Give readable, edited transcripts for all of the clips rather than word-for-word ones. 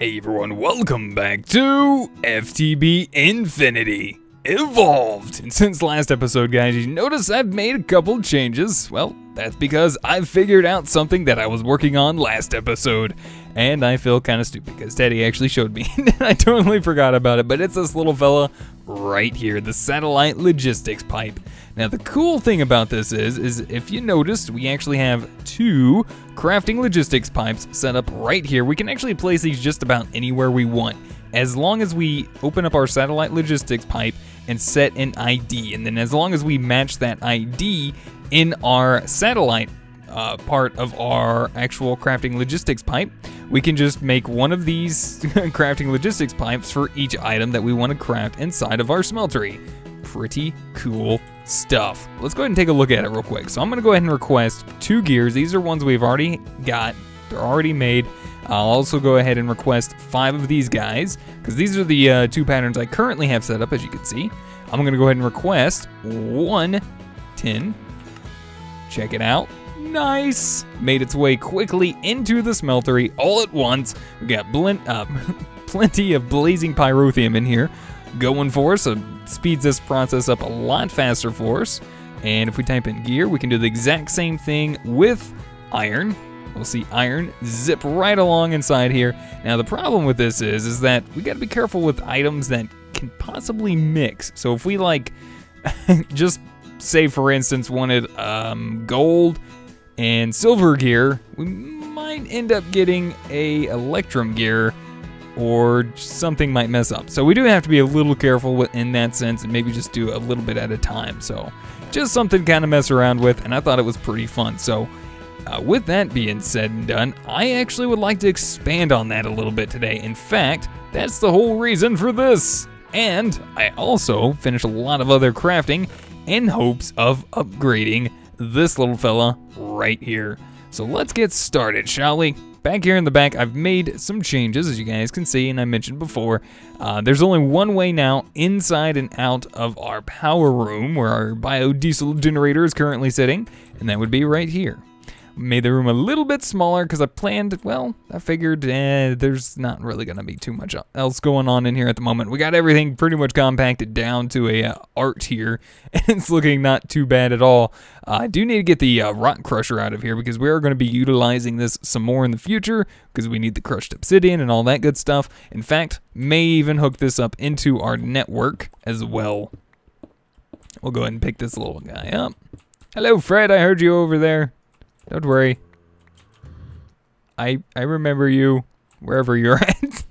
Hey everyone, welcome back to FTB Infinity Evolved. And since last episode, guys, you notice I've made a couple changes. Well, that's because I figured out something that I was working on last episode. And I feel kind of stupid because Teddy actually showed me. I totally forgot about it, but it's this little fella right here, the satellite logistics pipe. Now the cool thing about this is if you noticed, we actually have two crafting logistics pipes set up right here. We can actually place these just about anywhere we want, as long as we open up our satellite logistics pipe and set an ID. And then as long as we match that ID in our satellite part of our actual crafting logistics pipe, we can just make one of these crafting logistics pipes for each item that we want to craft inside of our smeltery. Pretty cool stuff. Let's go ahead and take a look at it real quick. So I'm going to go ahead and request 2 gears. These are ones we've already got. They're already made. I'll also go ahead and request 5 of these guys, because these are the 2 patterns I currently have set up, as you can see. I'm going to go ahead and request 1 tin. Check it out. Nice. Made its way quickly into the smeltery all at once. We got plenty of blazing pyrotheum in here going for us, so speeds this process up a lot faster for us. And if we type in gear, we can do the exact same thing with iron. We'll see iron zip right along inside here. Now the problem with this is that we got to be careful with items that can possibly mix. So if we just say for instance wanted gold and silver gear, we might end up getting a electrum gear, or something might mess up. So we do have to be a little careful in that sense, and maybe just do a little bit at a time. So just something kind of mess around with, and I thought it was pretty fun. So with that being said and done, I actually would like to expand on that a little bit today. In fact, that's the whole reason for this. And I also finished a lot of other crafting in hopes of upgrading this little fella right here. So let's get started, shall we? Back here in the back, I've made some changes, as you guys can see, and I mentioned before. There's only one way now inside and out of our power room, where our biodiesel generator is currently sitting, and that would be right here. Made the room a little bit smaller because I figured there's not really going to be too much else going on in here at the moment. We got everything pretty much compacted down to a art here, and it's looking not too bad at all. I do need to get the rock crusher out of here, because we are going to be utilizing this some more in the future, because we need the crushed obsidian and all that good stuff. In fact, may even hook this up into our network as well. We'll go ahead and pick this little guy up. Hello, Fred, I heard you over there. Don't worry. I remember you wherever you're at.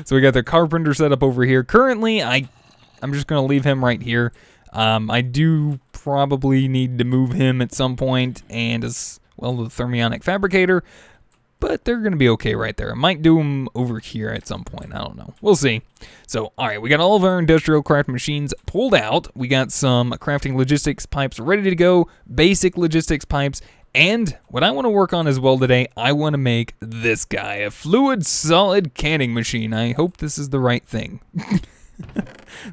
So we got the carpenter set up over here. Currently, I'm just going to leave him right here. I do probably need to move him at some point, and as well the thermionic fabricator, but they're going to be okay right there. I might do them over here at some point. I don't know. We'll see. So, all right, we got all of our industrial craft machines pulled out. We got some crafting logistics pipes ready to go, basic logistics pipes. And what I want to work on as well today, I want to make this guy, a fluid solid canning machine. I hope this is the right thing.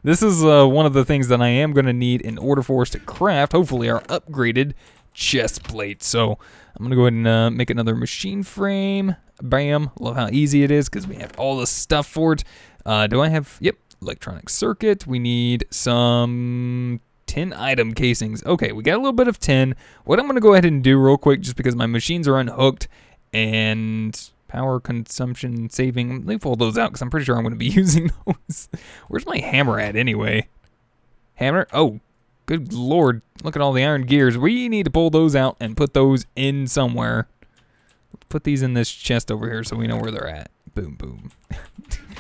This is one of the things that I am going to need in order for us to craft, hopefully, our upgraded chest plate. So I'm going to go ahead and make another machine frame. Bam. Love how easy it is because we have all the stuff for it. Do I have, yep, electronic circuit. We need some 10 item casings. Okay, we got a little bit of 10. What I'm going to go ahead and do real quick, just because my machines are unhooked and power consumption saving, let me pull those out because I'm pretty sure I'm going to be using those. Where's my hammer at anyway? Hammer? Oh, good lord. Look at all the iron gears. We need to pull those out and put those in somewhere. Let's put these in this chest over here so we know where they're at. Boom, boom.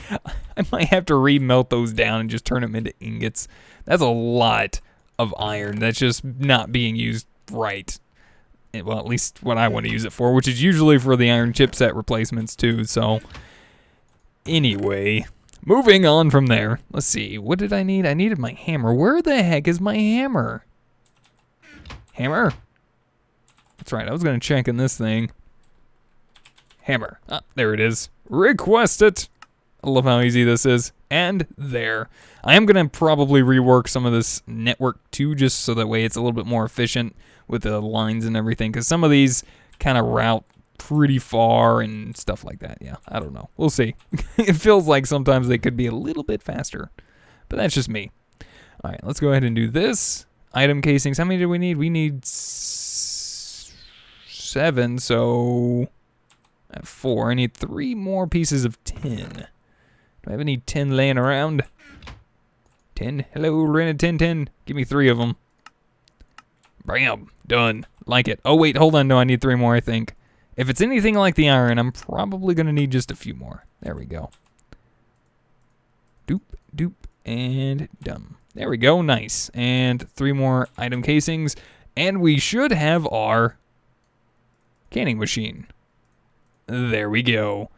I might have to remelt those down and just turn them into ingots. That's a lot of iron that's just not being used right. Well, at least what I want to use it for, which is usually for the iron chipset replacements too. So anyway, moving on from there. Let's see, what did I need? I needed my hammer. Where the heck is my hammer? Hammer? That's right, I was going to check in this thing. Hammer. Ah, there it is. Request it. I love how easy this is. And there. I am going to probably rework some of this network too, just so that way it's a little bit more efficient with the lines and everything, because some of these kind of route pretty far and stuff like that. Yeah, I don't know. We'll see. It feels like sometimes they could be a little bit faster, but that's just me. All right, let's go ahead and do this. Item casings. How many do we need? We need 7, so I have 4. I need 3 more pieces of tin. Do I have any tin laying around? 10. Hello, rented tin. Give me 3 of them. Bam. Done. Like it. Oh, wait, hold on. No, I need 3 more, I think. If it's anything like the iron, I'm probably going to need just a few more. There we go. Doop, and done. There we go. Nice. And 3 more item casings. And we should have our canning machine. There we go.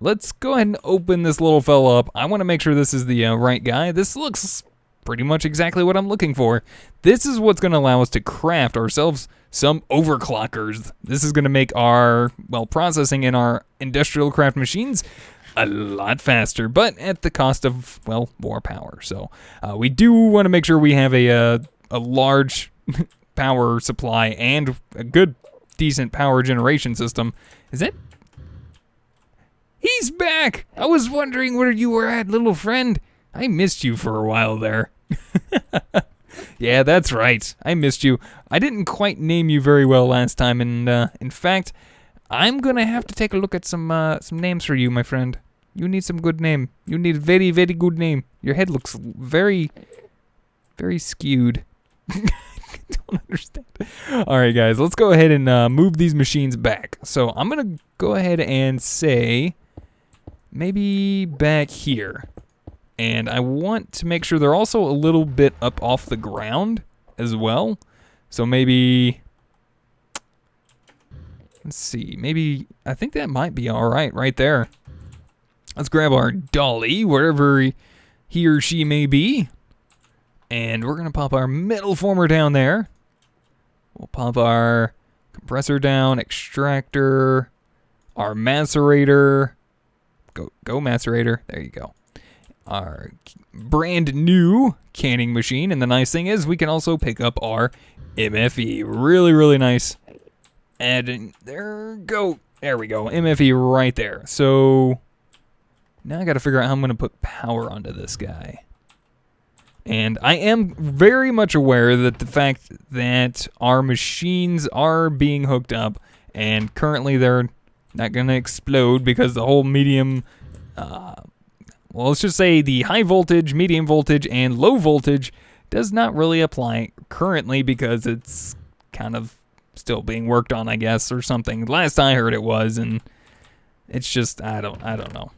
Let's go ahead and open this little fella up. I want to make sure this is the right guy. This looks pretty much exactly what I'm looking for. This is what's going to allow us to craft ourselves some overclockers. This is going to make our, well, processing in our industrial craft machines a lot faster, but at the cost of, well, more power. So we do want to make sure we have a large power supply and a good, decent power generation system. Is it? He's back! I was wondering where you were at, little friend. I missed you for a while there. Yeah, that's right. I missed you. I didn't quite name you very well last time, and in fact, I'm gonna have to take a look at some names for you, my friend. You need some good name. You need a very, very good name. Your head looks very, very skewed. I don't understand. All right, guys, let's go ahead and move these machines back. So I'm gonna go ahead and say maybe back here. And I want to make sure they're also a little bit up off the ground as well. So maybe, let's see, maybe, I think that might be all right there. Let's grab our dolly, wherever he or she may be. And we're going to pop our metal former down there. We'll pop our compressor down, extractor, our macerator. Go macerator. There you go. Our brand new canning machine. And the nice thing is we can also pick up our MFE. Really, really nice. And there we go. MFE right there. So now I got to figure out how I'm going to put power onto this guy. And I am very much aware that the fact that our machines are being hooked up and currently they're not going to explode because the whole medium, well, let's just say the high voltage, medium voltage, and low voltage does not really apply currently because it's kind of still being worked on, I guess, or something. Last I heard it was, and it's just, I don't know.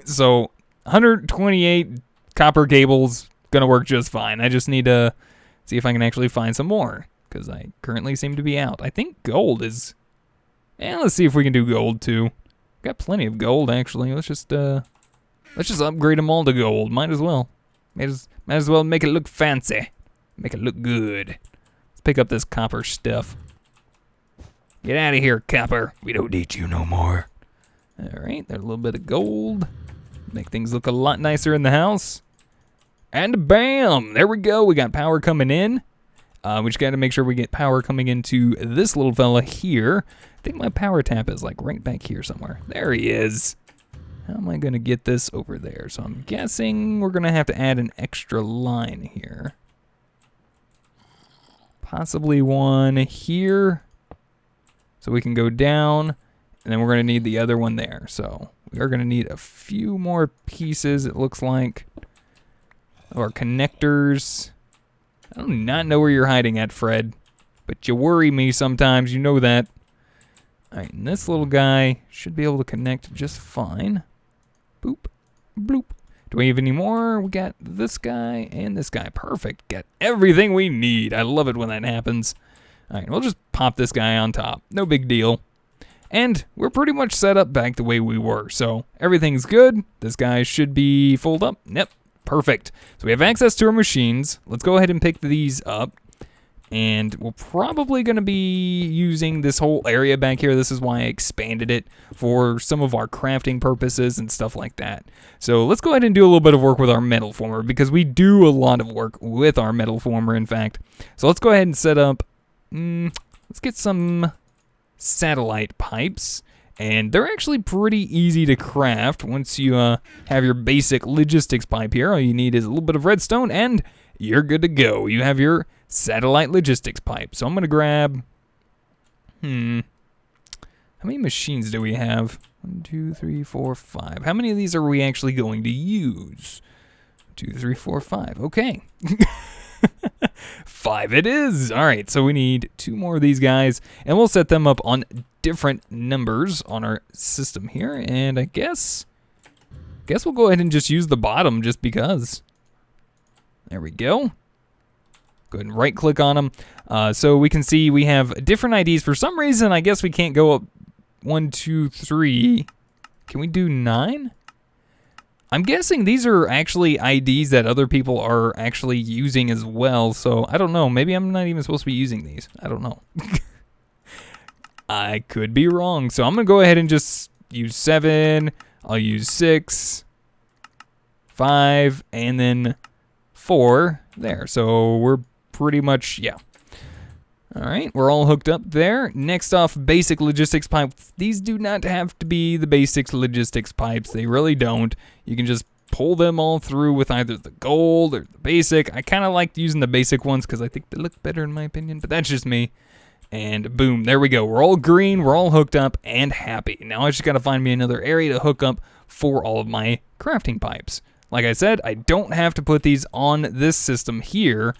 So 128 copper cables gonna work just fine. I just need to see if I can actually find some more because I currently seem to be out. I think gold is, let's see if we can do gold too. Got plenty of gold actually. Let's just upgrade them all to gold. Might as well. Might as well make it look fancy. Make it look good. Let's pick up this copper stuff. Get out of here, copper. We don't need you no more. Alright, there's a little bit of gold. Make things look a lot nicer in the house. And bam! There we go. We got power coming in. We just got to make sure we get power coming into this little fella here. I think my power tap is like right back here somewhere. There he is. How am I going to get this over there? So I'm guessing we're going to have to add an extra line here. Possibly one here. So we can go down. And then we're going to need the other one there. So we are going to need a few more pieces, it looks like. Our connectors. I do not know where you're hiding at, Fred. But you worry me sometimes, you know that. Alright, and this little guy should be able to connect just fine. Boop, bloop. Do we have any more? We got this guy and this guy. Perfect. Got everything we need. I love it when that happens. Alright, we'll just pop this guy on top. No big deal. And we're pretty much set up back the way we were. So everything's good. This guy should be full up. Yep. Perfect. So we have access to our machines. Let's go ahead and pick these up. And we're probably going to be using this whole area back here. This is why I expanded it for some of our crafting purposes and stuff like that. So let's go ahead and do a little bit of work with our metal former because we do a lot of work with our metal former, in fact. So let's go ahead and set up, let's get some satellite pipes. And they're actually pretty easy to craft. Once you have your basic logistics pipe here, all you need is a little bit of redstone and you're good to go. You have your satellite logistics pipe. So I'm going to grab... How many machines do we have? 1, 2, 3, 4, 5. How many of these are we actually going to use? 2, 3, 4, 5. Okay. 5 it is. All right, so we need 2 more of these guys, and we'll set them up on different numbers on our system here. And I guess we'll go ahead and just use the bottom just because. There we go. Go ahead and right click on them. So we can see we have different IDs. For some reason, I guess we can't go up 1, 2, 3. Can we do 9? I'm guessing these are actually IDs that other people are actually using as well. So I don't know. Maybe I'm not even supposed to be using these. I don't know. I could be wrong. So I'm going to go ahead and just use 7. I'll use 6, 5, and then 4 there. So we're pretty much, yeah. All right, we're all hooked up there. Next off, basic logistics pipes. These do not have to be the basic logistics pipes. They really don't. You can just pull them all through with either the gold or the basic. I kind of like using the basic ones because I think they look better in my opinion, but that's just me. And boom, there we go. We're all green, we're all hooked up and happy. Now I just got to find me another area to hook up for all of my crafting pipes. Like I said, I don't have to put these on this system here,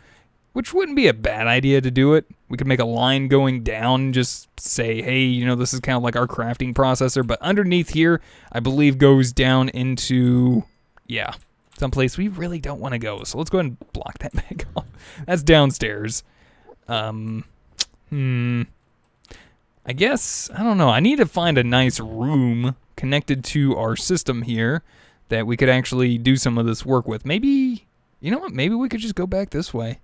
which wouldn't be a bad idea to do it. We could make a line going down and just say, hey, you know, this is kind of like our crafting processor. But underneath here, I believe goes down into, yeah, someplace we really don't want to go. So let's go ahead and block that back off. That's downstairs. I guess, I don't know. I need to find a nice room connected to our system here that we could actually do some of this work with. Maybe, you know what? Maybe we could just go back this way.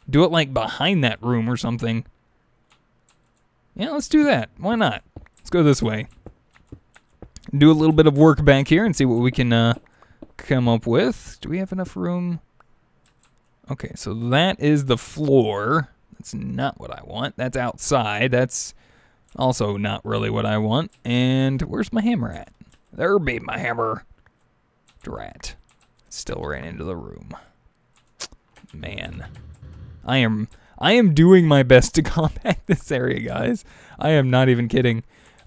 Do it like behind that room or something. Yeah, let's do that. Why not? Let's go this way. Do a little bit of work back here and see what we can come up with. Do we have enough room? Okay, so that is the floor. That's not what I want. That's outside. That's also not really what I want. And where's my hammer at? There be my hammer. Drat. Still ran into the room. Man. I am doing my best to compact this area, guys. I am not even kidding.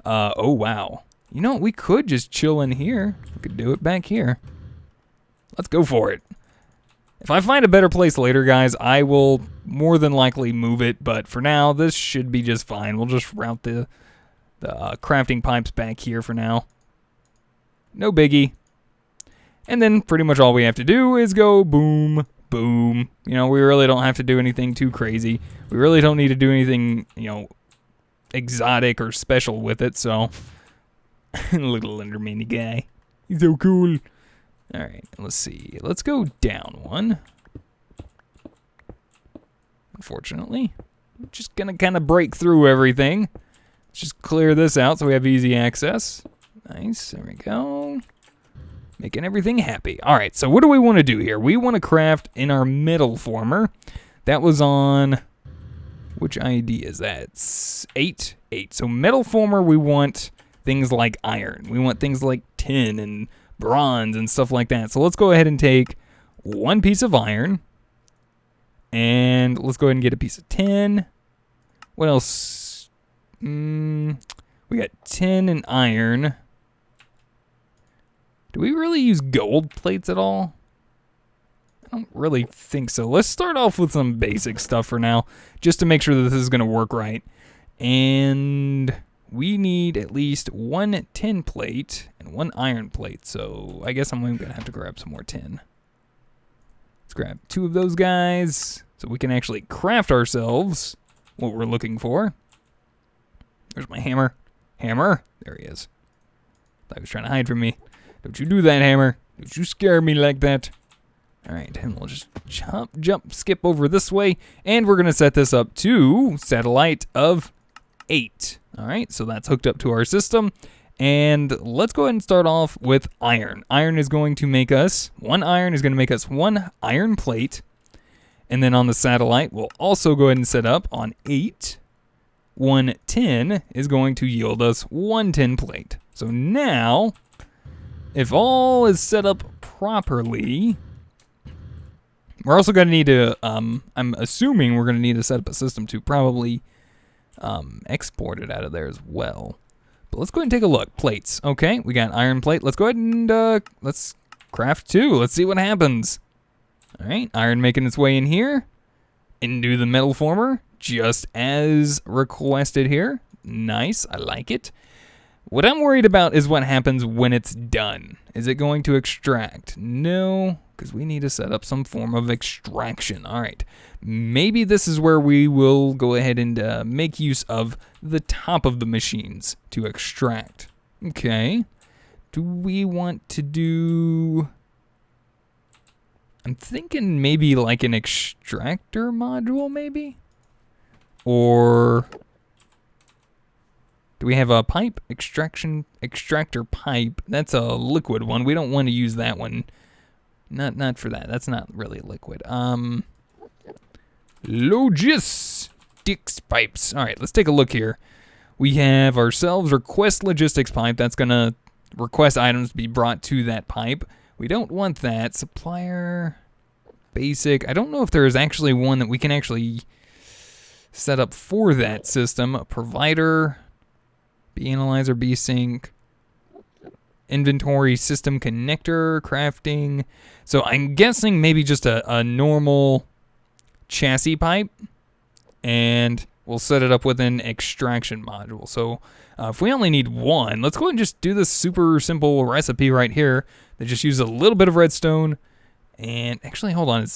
Oh, wow. You know, we could just chill in here. We could do it back here. Let's go for it. If I find a better place later, guys, I will more than likely move it. But for now, this should be just fine. We'll just route the crafting pipes back here for now. No biggie. And then pretty much all we have to do is go boom, boom. You know, we really don't have to do anything too crazy. We really don't need to do anything, you know, exotic or special with it, so. Little Enderman guy. He's so cool. Alright, let's see. Let's go down one. Unfortunately. I'm just gonna kind of break through everything. Let's just clear this out so we have easy access. Nice, there we go. Making everything happy. All right, so what do we want to do here? We want to craft in our metal former. That was on, which ID is that? It's 8. So metal former, we want things like iron. We want things like tin and bronze and stuff like that. So let's go ahead and take 1 piece of iron. And let's go ahead and get a piece of tin. What else? We got tin and iron. Do we really use gold plates at all? I don't really think so. Let's start off with some basic stuff for now, just to make sure that this is going to work right. And we need at least 1 tin plate and 1 iron plate, so I guess I'm going to have to grab some more tin. Let's grab 2 of those guys so we can actually craft ourselves what we're looking for. There's my hammer. Hammer? There he is. Thought he was trying to hide from me. Don't you do that, hammer. Don't you scare me like that. All right, and we'll just jump, skip over this way. And we're going to set this up to satellite of 8. All right, so that's hooked up to our system. And let's go ahead and start off with iron. Iron is going to make us, 1 iron is going to make us 1 iron plate. And then on the satellite, we'll also go ahead and set up on 8. one tin is going to yield us one tin plate. So now, if all is set up properly, we're also going to need to, I'm assuming we're going to need to set up a system to probably export it out of there as well. But let's go ahead and take a look. Plates. Okay, we got iron plate. Let's go ahead and let's craft 2. Let's see what happens. All right, iron making its way in here. Into the metal former, just as requested here. Nice, I like it. What I'm worried about is what happens when it's done. Is it going to extract? No, because we need to set up some form of extraction. All right, maybe this is where we will go ahead and make use of the top of the machines to extract. Okay, do we want to do... I'm thinking maybe like an extractor module, maybe? Or do we have a pipe? Extractor pipe. That's a liquid one. We don't want to use that one. Not for that. That's not really liquid. Logistics pipes. All right, let's take a look here. We have ourselves request logistics pipe. That's gonna request items to be brought to that pipe. We don't want that. Supplier, basic. I don't know if there is actually one that we can actually set up for that system. A provider, B-analyzer, B-sync, inventory, system connector, crafting. So I'm guessing maybe just a normal chassis pipe, and we'll set it up with an extraction module. So if we only need one, let's go ahead and just do this super simple recipe right here. They just use a little bit of redstone, and actually, hold on,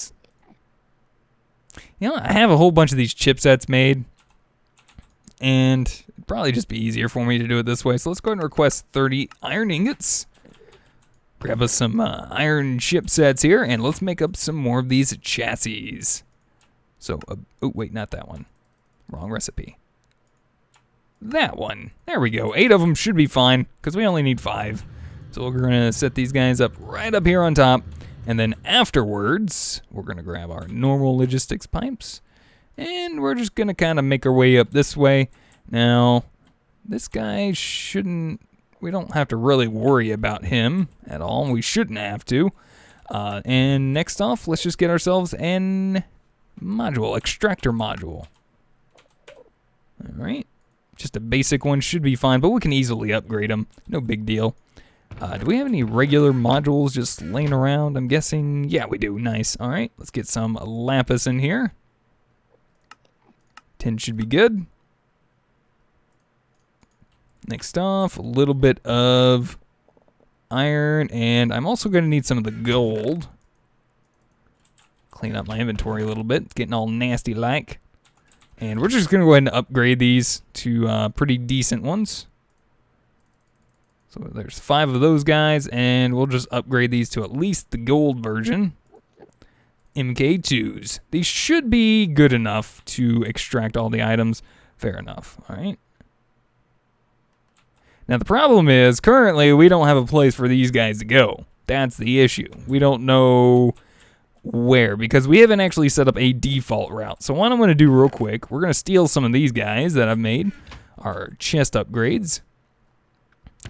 I have a whole bunch of these chipsets made, and it'd probably just be easier for me to do it this way. So let's go ahead and request 30 iron ingots. Grab us some iron chipsets here, and let's make up some more of these chassis. So, oh wait, not that one. Wrong recipe. That one. There we go. 8 of them should be fine, because we only need 5. So we're going to set these guys up right up here on top. And then afterwards, we're going to grab our normal logistics pipes. And we're just going to kind of make our way up this way. Now, this guy shouldn't... We don't have to really worry about him at all. We shouldn't have to. And next off, let's just get ourselves an module, extractor module. All right. Just a basic one should be fine, but we can easily upgrade them. No big deal. Do we have any regular modules just laying around? I'm guessing, yeah, we do. Nice. All right, let's get some lapis in here. 10 should be good. Next off, a little bit of iron, and I'm also going to need some of the gold. Clean up my inventory a little bit. It's getting all nasty like. And we're just going to go ahead and upgrade these to pretty decent ones. So there's 5 of those guys, and we'll just upgrade these to at least the gold version. MK2s. These should be good enough to extract all the items. Fair enough, all right? Now the problem is, currently we don't have a place for these guys to go. That's the issue. We don't know where, because we haven't actually set up a default route. So what I'm going to do real quick, we're going to steal some of these guys that I've made, our chest upgrades.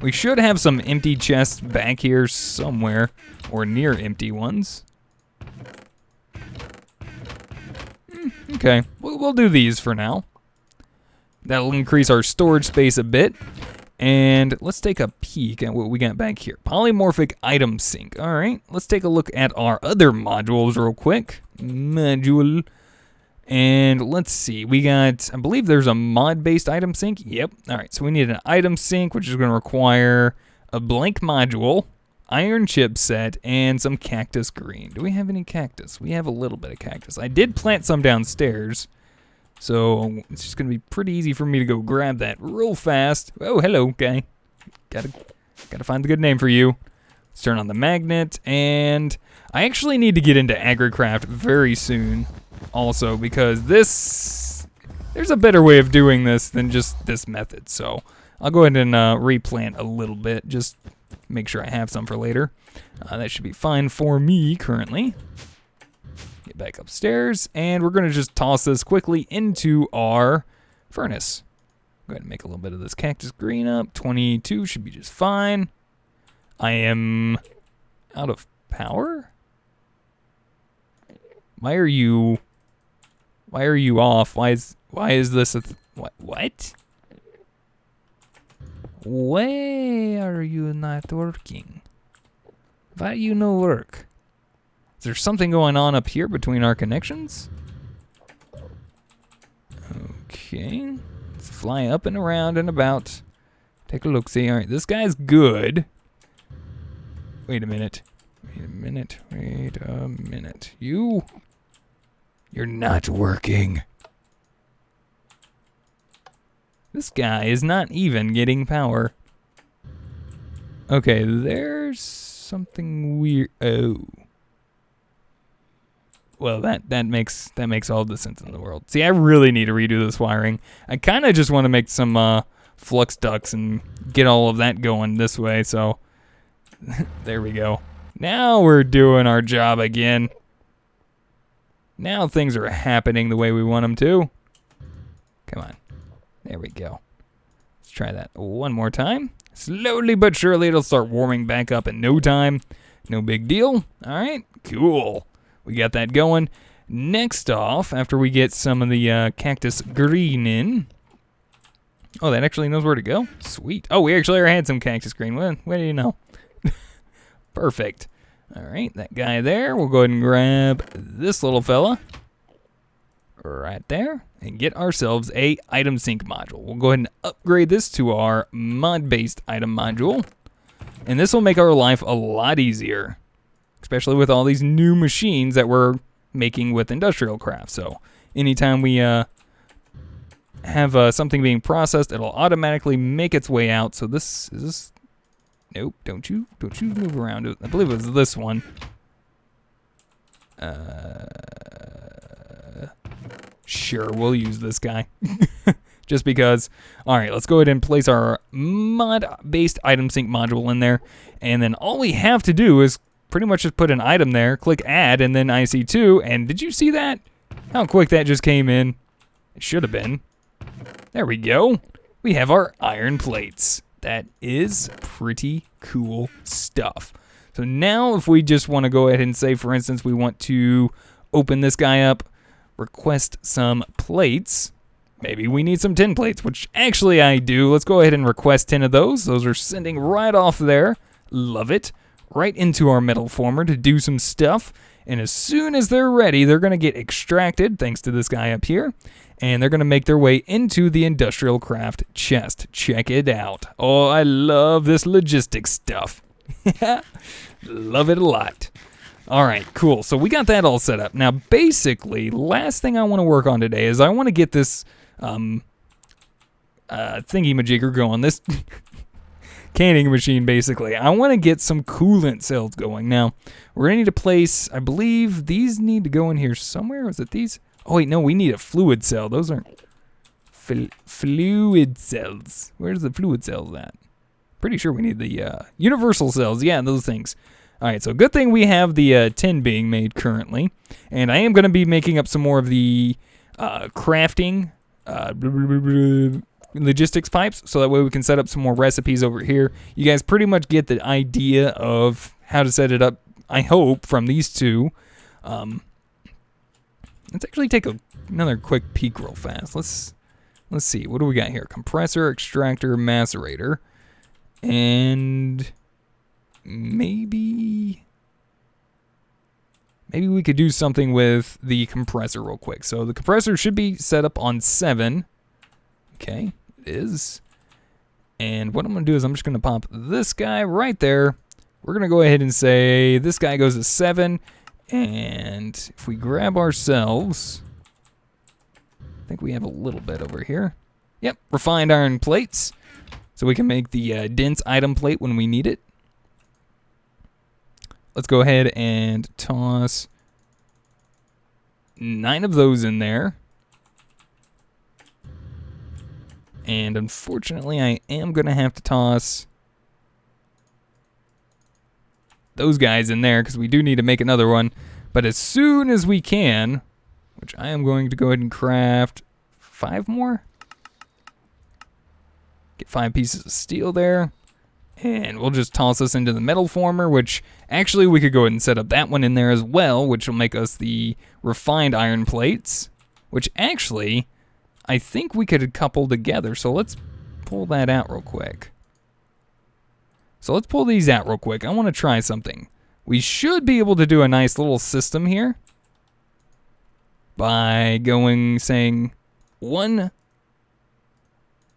We should have some empty chests back here somewhere, or near empty ones. Okay, we'll do these for now. That'll increase our storage space a bit. And let's take a peek at what we got back here. Polymorphic item sync. All right, let's take a look at our other modules real quick. Module. And let's see, we got, I believe there's a mod-based item sync. Yep. All right, so we need an item sync, which is going to require a blank module, iron chipset, and some cactus green. Do we have any cactus? We have a little bit of cactus. I did plant some downstairs, so it's just going to be pretty easy for me to go grab that real fast. Oh, hello, guy. Gotta find the good name for you. Let's turn on the magnet, and I actually need to get into agricraft very soon. Also, because there's a better way of doing this than just this method. So I'll go ahead and replant a little bit, just make sure I have some for later. That should be fine for me currently. Get back upstairs, and we're going to just toss this quickly into our furnace. Go ahead and make a little bit of this cactus green up. 22 should be just fine. I am out of power? Why are you off? Why is this a what? Why are you not working? Why you no work? Is there something going on up here between our connections? Okay. Let's fly up and around and about. Take a look, see. Alright, this guy's good. Wait a minute. You're not working. This guy is not even getting power. Okay, there's something weird. Oh. Well, that makes all the sense in the world. See, I really need to redo this wiring. I kind of just want to make some flux ducts and get all of that going this way. So there we go. Now we're doing our job again. Now things are happening the way we want them to. Come on. There we go. Let's try that one more time. Slowly but surely it'll start warming back up in no time. No big deal. All right, cool. We got that going. Next off, after we get some of the cactus green in. Oh, that actually knows where to go? Sweet. Oh, we actually already had some cactus green. What do you know? Perfect. All right, that guy there. We'll go ahead and grab this little fella right there and get ourselves a item sync module. We'll go ahead and upgrade this to our mod-based item module. And this will make our life a lot easier, especially with all these new machines that we're making with industrial craft. So anytime we have something being processed, it'll automatically make its way out. So this is this. Nope, don't you move around. I believe it was this one. Sure, we'll use this guy. Just because. All right, let's go ahead and place our mod-based item sync module in there. And then all we have to do is pretty much just put an item there, click add, and then IC2. And did you see that? How quick that just came in? It should have been. There we go. We have our iron plates. That is pretty cool stuff. So now if we just want to go ahead and say, for instance, we want to open this guy up, request some plates. Maybe we need some tin plates, which actually I do. Let's go ahead and request 10 of those. Those are sending right off there. Love it. Right into our metal former to do some stuff. And as soon as they're ready, they're going to get extracted, thanks to this guy up here. And they're going to make their way into the industrial craft chest. Check it out. Oh, I love this logistics stuff. Love it a lot. All right, cool. So we got that all set up. Now, basically, last thing I want to work on today is I want to get this thingy-majigger going. This canning machine, basically. I want to get some coolant cells going. Now, we're going to need to place, I believe these need to go in here somewhere. Was it these? Oh, wait, no, we need a fluid cell. Those aren't fluid cells. Where's the fluid cells at? Pretty sure we need the universal cells. Yeah, those things. All right, so good thing we have the tin being made currently. And I am going to be making up some more of the crafting logistics pipes, so that way we can set up some more recipes over here. You guys pretty much get the idea of how to set it up, I hope, from these two. Let's actually take another quick peek real fast. Let's see. What do we got here? Compressor, extractor, macerator. And maybe we could do something with the compressor real quick. So the compressor should be set up on 7. Okay, it is. And what I'm going to do is I'm just going to pop this guy right there. We're going to go ahead and say this guy goes to 7. And if we grab ourselves, I think we have a little bit over here. Yep, refined iron plates. So we can make the dense item plate when we need it. Let's go ahead and toss 9 of those in there. And unfortunately, I am going to have to toss those guys in there because we do need to make another one. But as soon as we can, which I am going to go ahead and craft 5 more. Get 5 pieces of steel there. And we'll just toss this into the metal former, which actually we could go ahead and set up that one in there as well, which will make us the refined iron plates, which actually I think we could couple together. So let's pull that out real quick. So let's pull these out real quick. I want to try something. We should be able to do a nice little system here by saying 1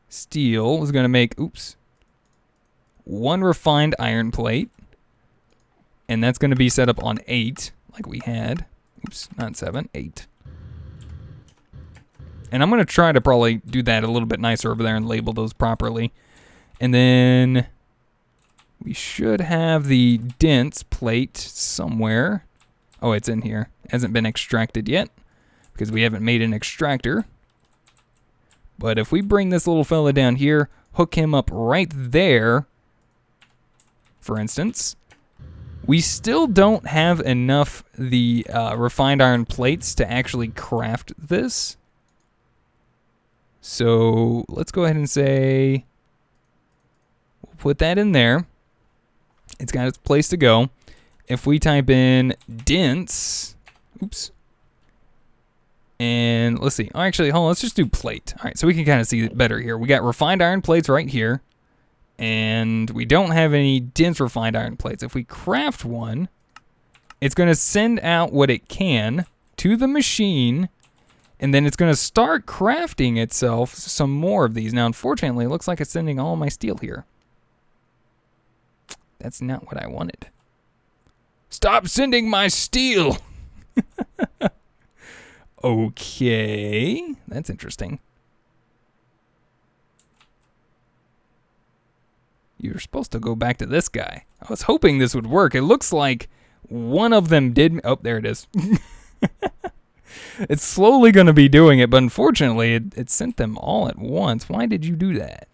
steel is going to make, 1 refined iron plate, and that's going to be set up on 8, like we had. Not 7, 8. And I'm going to try to probably do that a little bit nicer over there and label those properly. And then we should have the dense plate somewhere. Oh, it's in here. It hasn't been extracted yet because we haven't made an extractor. But if we bring this little fella down here, hook him up right there, for instance, we still don't have enough the refined iron plates to actually craft this. So let's go ahead and say we'll put that in there. It's got its place to go. If we type in dense, and let's see. Oh, actually, hold on. Let's just do plate. All right, so we can kind of see it better here. We got refined iron plates right here. And we don't have any dense refined iron plates. If we craft one, it's going to send out what it can to the machine, and then it's going to start crafting itself some more of these. Now, unfortunately, it looks like it's sending all my steel here. That's not what I wanted. Stop sending my steel! Okay, that's interesting. You're supposed to go back to this guy. I was hoping this would work. It looks like one of them did. Oh, there it is. It's slowly going to be doing it, but unfortunately, it sent them all at once. Why did you do that?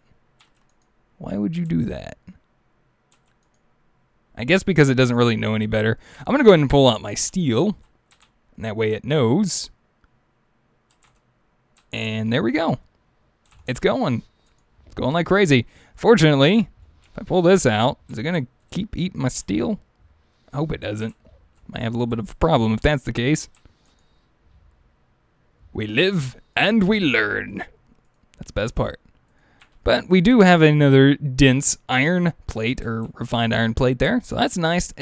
Why would you do that? I guess because it doesn't really know any better. I'm going to go ahead and pull out my steel. And that way it knows. And there we go. It's going. It's going like crazy. Fortunately, if I pull this out, is it going to keep eating my steel? I hope it doesn't. Might have a little bit of a problem if that's the case. We live and we learn. That's the best part. But we do have another dense iron plate, or refined iron plate there, so that's nice.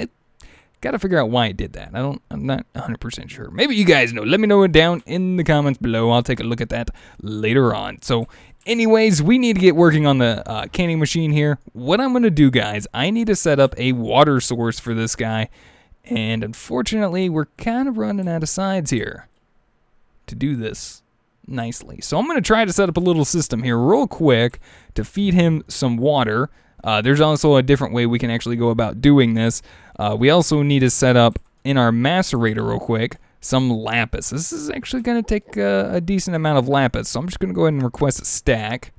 Got to figure out why it did that. I'm not 100% sure. Maybe you guys know. Let me know it down in the comments below. I'll take a look at that later on. So anyways, we need to get working on the canning machine here. What I'm going to do, guys, I need to set up a water source for this guy. And unfortunately, we're kind of running out of sides here to do this nicely. So I'm going to try to set up a little system here real quick to feed him some water. There's also a different way we can actually go about doing this. We also need to set up in our macerator real quick some lapis. This is actually going to take a decent amount of lapis, so I'm just going to go ahead and request a stack.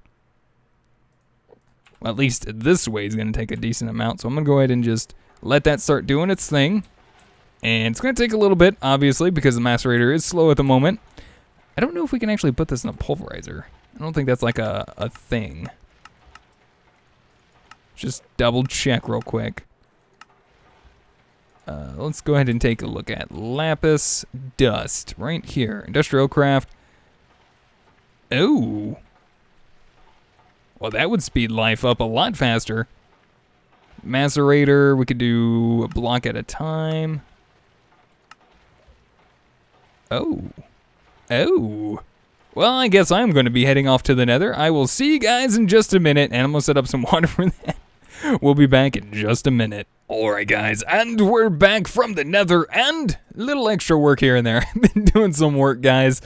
Well, at least this way is going to take a decent amount, so I'm going to go ahead and just let that start doing its thing. And it's going to take a little bit, obviously, because the macerator is slow at the moment. I don't know if we can actually put this in a pulverizer. I don't think that's like a thing. Just double check real quick. Let's go ahead and take a look at lapis dust right here. Industrial craft. Oh. Well, that would speed life up a lot faster. Macerator, we could do a block at a time. Oh. Oh. Well, I guess I'm going to be heading off to the nether. I will see you guys in just a minute, and I'm going to set up some water for that. We'll be back in just a minute. Alright guys, and we're back from the nether, and a little extra work here and there. I've been doing some work, guys.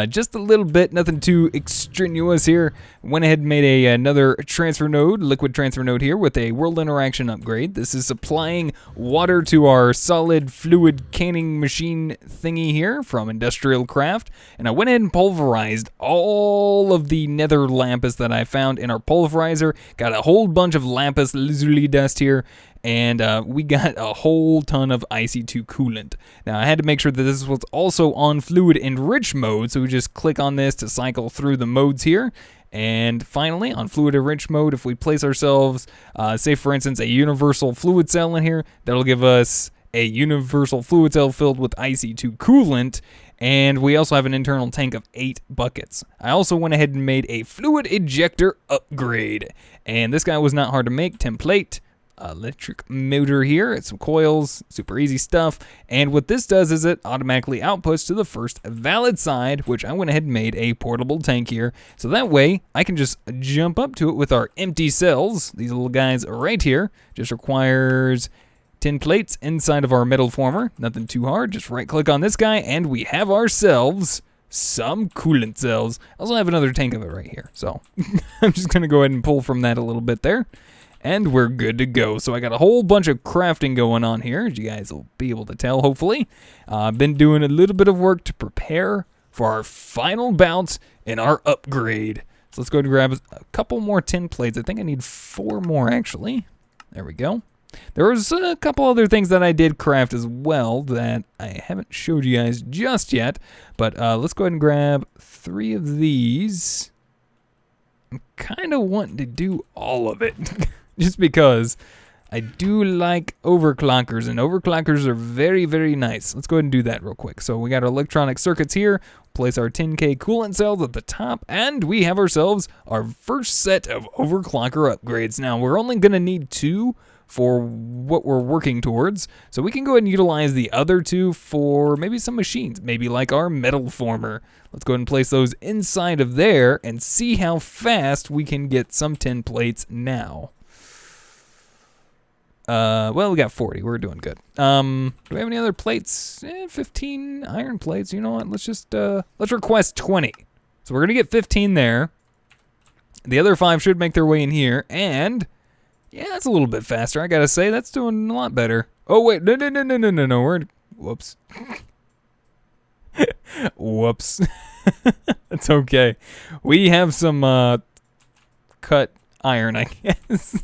Just a little bit, nothing too extraneous here. Went ahead and made another transfer node, liquid transfer node here with a world interaction upgrade. This is supplying water to our solid fluid canning machine thingy here from Industrial Craft. And I went ahead and pulverized all of the nether lapis that I found in our pulverizer. Got a whole bunch of lapis lazuli dust here. And we got a whole ton of IC2 coolant. Now, I had to make sure that this was also on fluid enrich mode, so we just click on this to cycle through the modes here. And finally, on fluid enrich mode, if we place ourselves, say for instance, a universal fluid cell in here, that'll give us a universal fluid cell filled with IC2 coolant, and we also have an internal tank of 8 buckets. I also went ahead and made a fluid ejector upgrade, and this guy was not hard to make. Template, electric motor here, it's some coils, super easy stuff, and what this does is it automatically outputs to the first valid side, which I went ahead and made a portable tank here, so that way I can just jump up to it with our empty cells. These little guys right here just requires 10 plates inside of our metal former. Nothing too hard, just right click on this guy and we have ourselves some coolant cells. I also have another tank of it right here, so I'm just gonna go ahead and pull from that a little bit there. And we're good to go. So I got a whole bunch of crafting going on here, as you guys will be able to tell, hopefully. I've been doing a little bit of work to prepare for our final bout in our upgrade. So let's go and grab a couple more tin plates. I think I need 4 more, actually. There we go. There was a couple other things that I did craft as well that I haven't showed you guys just yet. But let's go ahead and grab 3 of these. I'm kind of wanting to do all of it. Just because I do like overclockers, and overclockers are very, very nice. Let's go ahead and do that real quick. So we got our electronic circuits here, place our 10K coolant cells at the top, and we have ourselves our first set of overclocker upgrades. Now, we're only going to need 2 for what we're working towards, so we can go ahead and utilize the other 2 for maybe some machines, maybe like our metal former. Let's go ahead and place those inside of there and see how fast we can get some tin plates now. Well, we got 40. We're doing good. Do we have any other plates? 15 iron plates. You know what? Let's just, let's request 20. So we're going to get 15 there. The other 5 should make their way in here. And, yeah, that's a little bit faster. I got to say, that's doing a lot better. Oh, wait. No. We're, whoops. Whoops. That's okay. We have some, cut iron, I guess.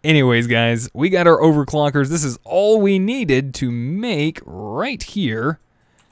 Anyways, guys, we got our overclockers. This is all we needed to make right here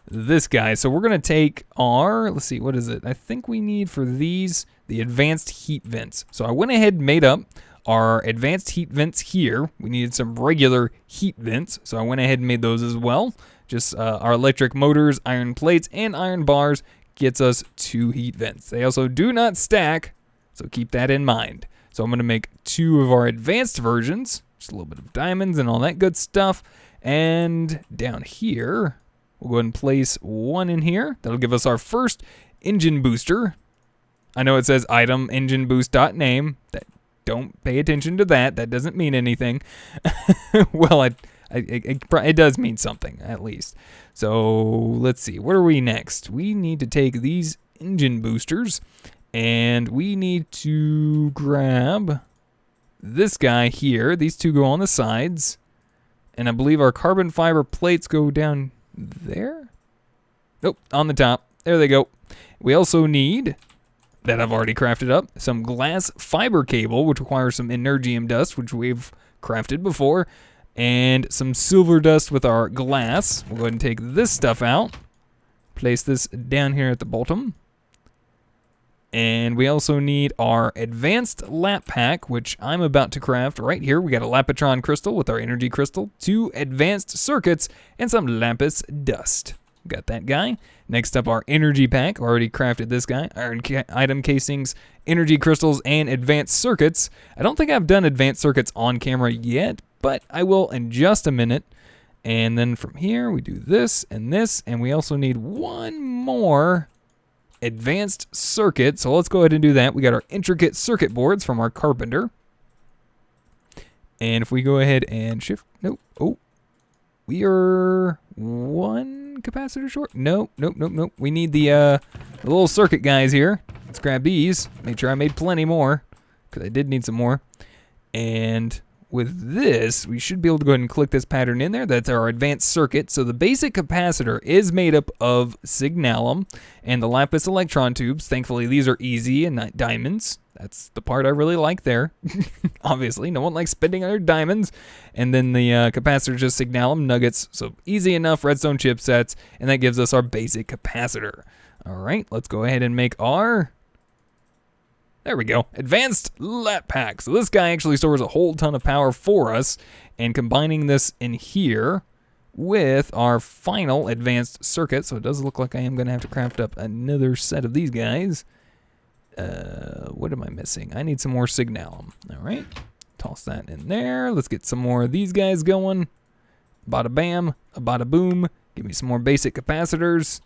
this guy. So we're going to take our, let's see, what is it? I think we need for these, the advanced heat vents. So I went ahead and made up our advanced heat vents here. We needed some regular heat vents, so I went ahead and made those as well. Just our electric motors, iron plates, and iron bars gets us 2 heat vents. They also do not stack, so keep that in mind. So I'm going to make 2 of our advanced versions, just a little bit of diamonds and all that good stuff. And down here, we'll go ahead and place 1 in here. That'll give us our first engine booster. I know it says item engine boost dot name. Don't pay attention to that. That doesn't mean anything. Well, it does mean something, at least. So let's see. Where are we next? We need to take these engine boosters, and we need to grab this guy here. These 2 go on the sides. And I believe our carbon fiber plates go down there. Nope, on the top. There they go. We also need, that I've already crafted up, some glass fiber cable, which requires some energium dust, which we've crafted before. And some silver dust with our glass. We'll go ahead and take this stuff out. Place this down here at the bottom. And we also need our advanced lap pack, which I'm about to craft right here. We got a lapatron crystal with our energy crystal, 2 advanced circuits, and some lapis dust. Got that guy. Next up, our energy pack. Already crafted this guy. Iron item casings, energy crystals, and advanced circuits. I don't think I've done advanced circuits on camera yet, but I will in just a minute. And then from here, we do this, and we also need 1 more advanced circuit. So let's go ahead and do that. We got our intricate circuit boards from our carpenter. And if we go ahead and shift, nope. Oh, we are 1 capacitor short. Nope. We need the little circuit guys here. Let's grab these. Make sure I made plenty more, because I did need some more. And with this, we should be able to go ahead and click this pattern in there. That's our advanced circuit. So the basic capacitor is made up of signalum and the lapis electron tubes. Thankfully, these are easy and not diamonds. That's the part I really like there. Obviously, no one likes spending on their diamonds. And then the capacitor is just signalum nuggets. So easy enough redstone chipsets. And that gives us our basic capacitor. All right, let's go ahead and make our There we go. Advanced lat pack. So this guy actually stores a whole ton of power for us. And combining this in here with our final advanced circuit. So it does look like I am going to have to craft up another set of these guys. What am I missing? I need some more signalum. All right. Toss that in there. Let's get some more of these guys going. Bada bam, a bada boom. Give me some more basic capacitors.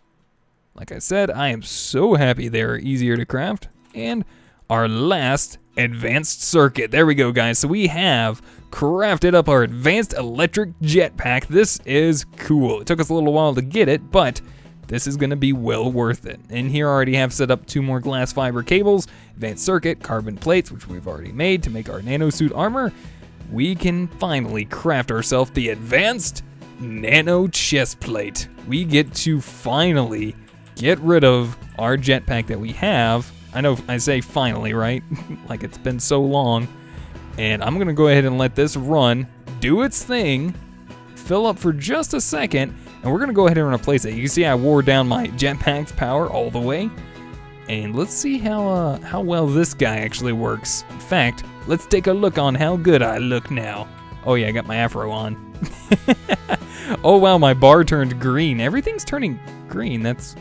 Like I said, I am so happy they're easier to craft. And our last advanced circuit. There we go, guys. So we have crafted up our advanced electric jetpack. This is cool. It took us a little while to get it, but this is going to be well worth it. And here I already have set up 2 more glass fiber cables, advanced circuit, carbon plates, which we've already made to make our nanosuit armor. We can finally craft ourselves the advanced nano chest plate. We get to finally get rid of our jetpack that we have. I know I say finally, right? Like it's been so long. And I'm going to go ahead and let this run, do its thing, fill up for just a second, and we're going to go ahead and replace it. You can see I wore down my jetpack's power all the way. And let's see how well this guy actually works. In fact, let's take a look on how good I look now. Oh yeah, I got my afro on. Oh wow, my bar turned green. Everything's turning green. That's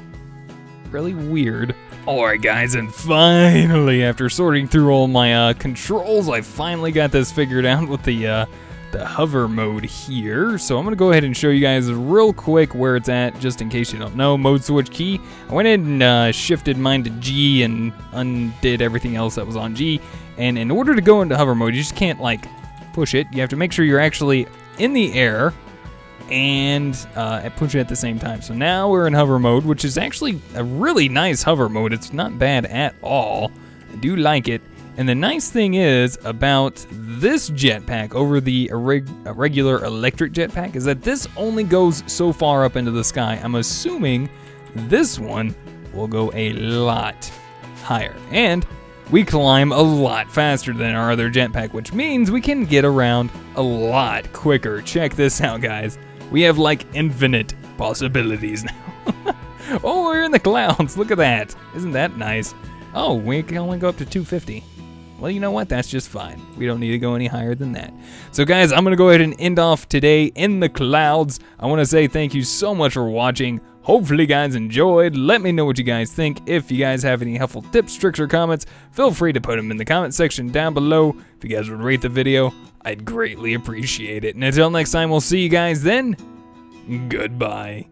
really weird. Alright guys, and finally, after sorting through all my controls, I finally got this figured out with the hover mode here. So I'm going to go ahead and show you guys real quick where it's at, just in case you don't know. Mode switch key. I went in and shifted mine to G and undid everything else that was on G. And in order to go into hover mode, you just can't like push it. You have to make sure you're actually in the air and push it at the same time. So now we're in hover mode, which is actually a really nice hover mode. It's not bad at all. I do like it. And the nice thing is about this jetpack over the regular electric jetpack is that this only goes so far up into the sky. I'm assuming this one will go a lot higher. And we climb a lot faster than our other jetpack, which means we can get around a lot quicker. Check this out, guys. We have like infinite possibilities now. Oh, we're in the clouds. Look at that. Isn't that nice? Oh, we can only go up to 250. Well, you know what? That's just fine. We don't need to go any higher than that. So, guys, I'm going to go ahead and end off today in the clouds. I want to say thank you so much for watching. Hopefully, you guys enjoyed. Let me know what you guys think. If you guys have any helpful tips, tricks, or comments, feel free to put them in the comment section down below. If you guys would rate the video, I'd greatly appreciate it. And until next time, we'll see you guys then. Goodbye.